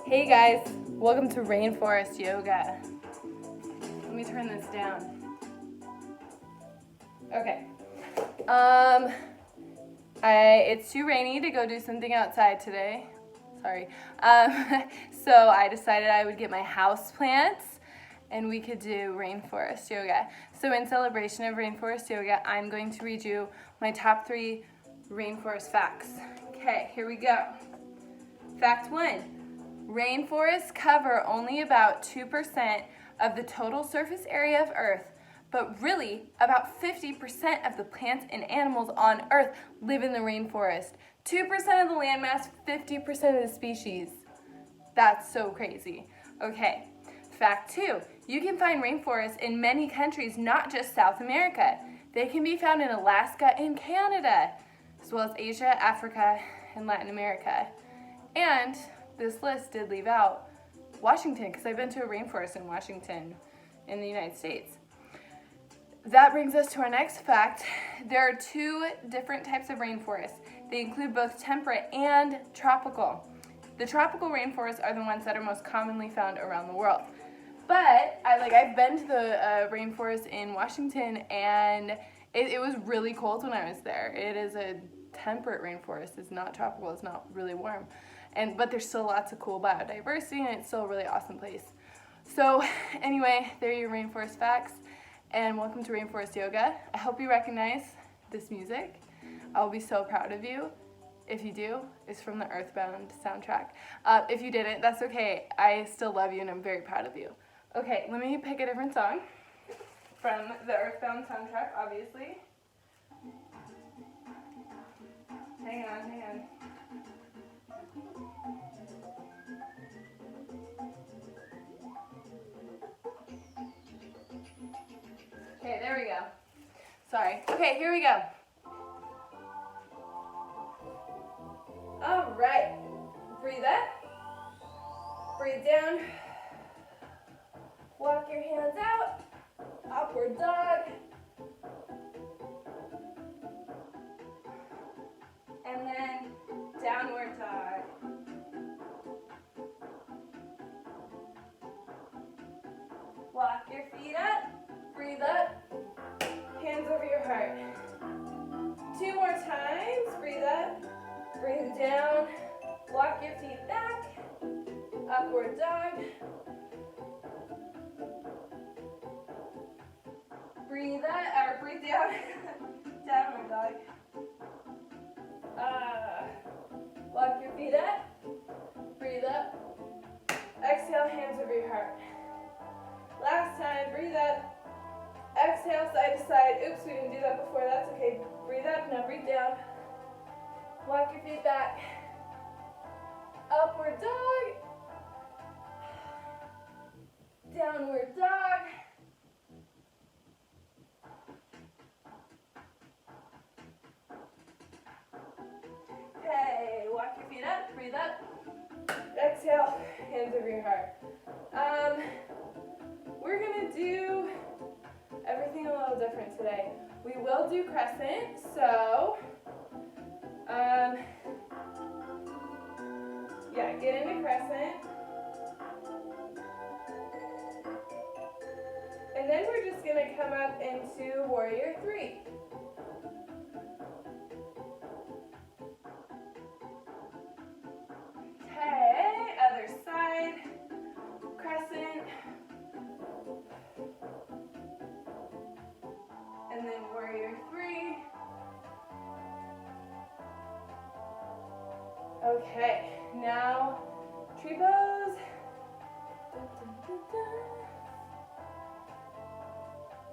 Hey guys, welcome to Rainforest Yoga. Let me turn this down. Okay. It's too rainy to go do something outside today. Sorry. So I decided I would get my house plants and we could do Rainforest Yoga. So in celebration of Rainforest Yoga, I'm going to read you my top 3 rainforest facts. Okay, here we go. Fact 1. Rainforests cover only about 2% of the total surface area of Earth, but really about 50% of the plants and animals on Earth live in the rainforest. 2% of the landmass, 50% of the species. That's so crazy. Okay, fact 2. You can find rainforests in many countries, not just South America. They can be found in Alaska and Canada, as well as Asia, Africa, and Latin America. And this list did leave out Washington, because I've been to a rainforest in Washington in the United States. That brings us to our next fact. There are 2 different types of rainforests. They include both temperate and tropical. The tropical rainforests are the ones that are most commonly found around the world. But I've been to the rainforest in Washington, and it was really cold when I was there. It is a temperate rainforest. It's not tropical. It's not really warm. But there's still lots of cool biodiversity, and it's still a really awesome place. So anyway, there are your rainforest facts, and welcome to Rainforest Yoga. I hope you recognize this music. I'll be so proud of you. If you do, it's from the Earthbound soundtrack. If you didn't, that's okay. I still love you, and I'm very proud of you. Okay, let me pick a different song from the Earthbound soundtrack, obviously. Hang on. Okay, there we go. Sorry. Okay, here we go. All right. Breathe up. Breathe down. Walk your hands out. Upward dog. And then downward dog. Walk your feet up. Breathe up. Hands over your heart. 2 more times. Breathe up. Breathe down. Walk your feet back. Upward dog. Breathe up, or breathe down. Downward dog. Walk your feet up. Breathe up. Exhale, hands over your heart. Last time, breathe up. Exhale, side to side. Oops, we didn't do that before. That's okay. Breathe up, now breathe down. Walk your feet back. Upward dog. Downward dog. Okay, walk your feet up, breathe up. Exhale, hands over your heart. We're gonna do everything a little different today. We will do crescent, so get into crescent. And then we're just gonna come up into warrior 3. Okay, other side, crescent. And then warrior 3. Okay, now tree pose. Dun, dun, dun, dun.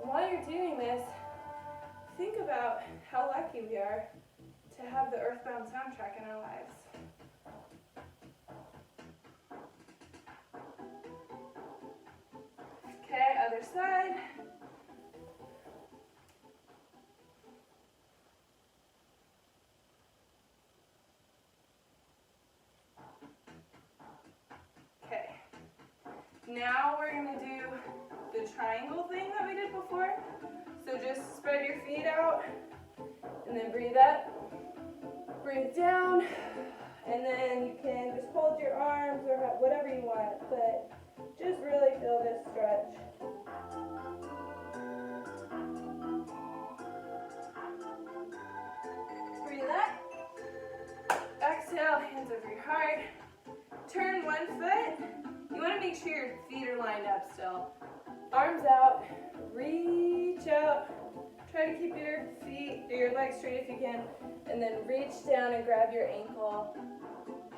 While you're doing this, think about how lucky we are to have the Earthbound soundtrack in our lives. Okay, other side. Okay, now we're going to do the triangle thing that we did before. So just spread your feet out and then breathe up, breathe down, and then you can just hold your arms or whatever you want, but just really feel this stretch. Breathe up. Exhale, hands over your heart. Turn one foot. You want to make sure your feet are lined up still. Arms out, reach out. Try to keep your feet or your legs straight if you can, and then reach down and grab your ankle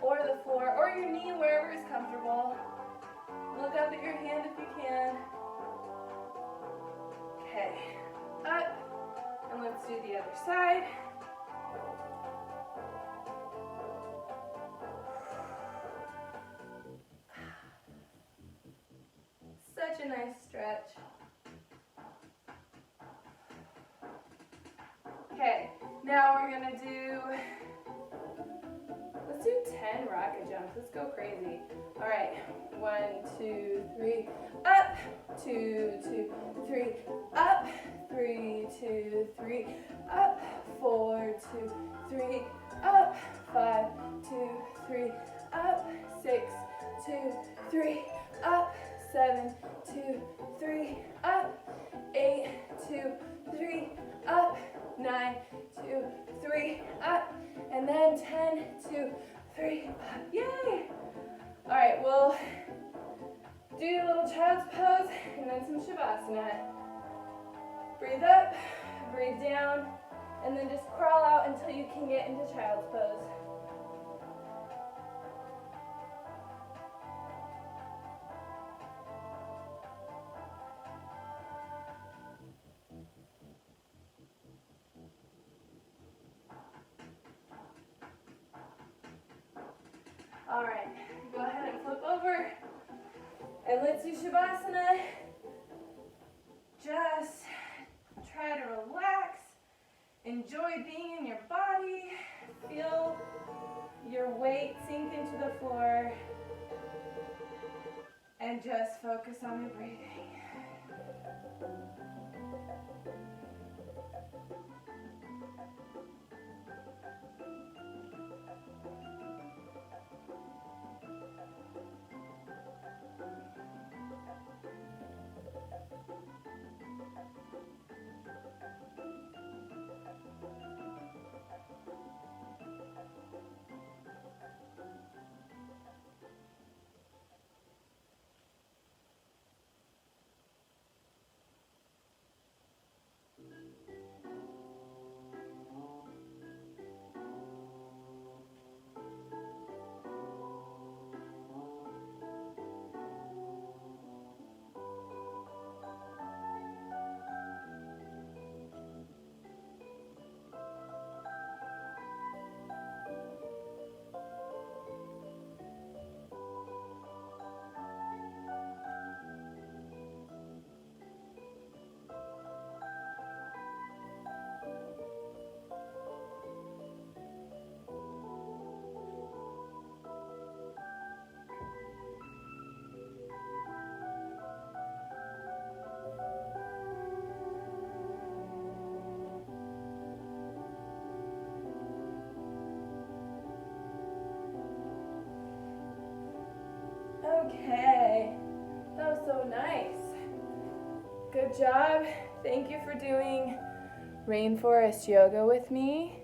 or the floor or your knee, wherever is comfortable. Look up at your hand if you can. Okay, up, and let's do the other side. Such a nice stretch. Okay, now we're gonna let's do 10 rocket jumps. Let's go crazy. All right, 1, 2, 3, up, 2, 2, 3, up, 3, 2, 3, up, 4, 2, 3, up, 5, 2, 3, up, 6, 2, 3, up, 7, 2, 3, up, 8, 2, 3, up, 9, 2, 3, up, and then 10, 2, 3, up. Yay! All right, we'll do a little child's pose and then some shavasana. Breathe up, breathe down, and then just crawl out until you can get into child's pose. All right, go ahead and flip over, and let's do shavasana. Just try to relax, enjoy being in your body, feel your weight sink into the floor, and just focus on your breathing. Okay, that was so nice. Good job. Thank you for doing Rainforest Yoga with me.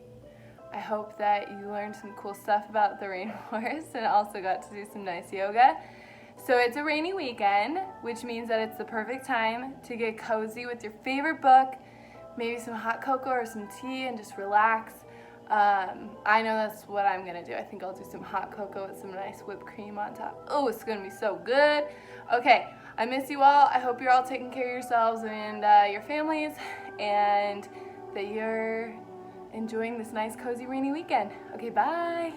I hope that you learned some cool stuff about the rainforest and also got to do some nice yoga. So it's a rainy weekend, which means that it's the perfect time to get cozy with your favorite book, maybe some hot cocoa or some tea, and just relax. I know that's what I'm gonna do. I think I'll do some hot cocoa with some nice whipped cream on top. Oh, it's gonna be so good. Okay, I miss you all. I hope you're all taking care of yourselves and your families, and that you're enjoying this nice cozy rainy weekend. Okay, bye.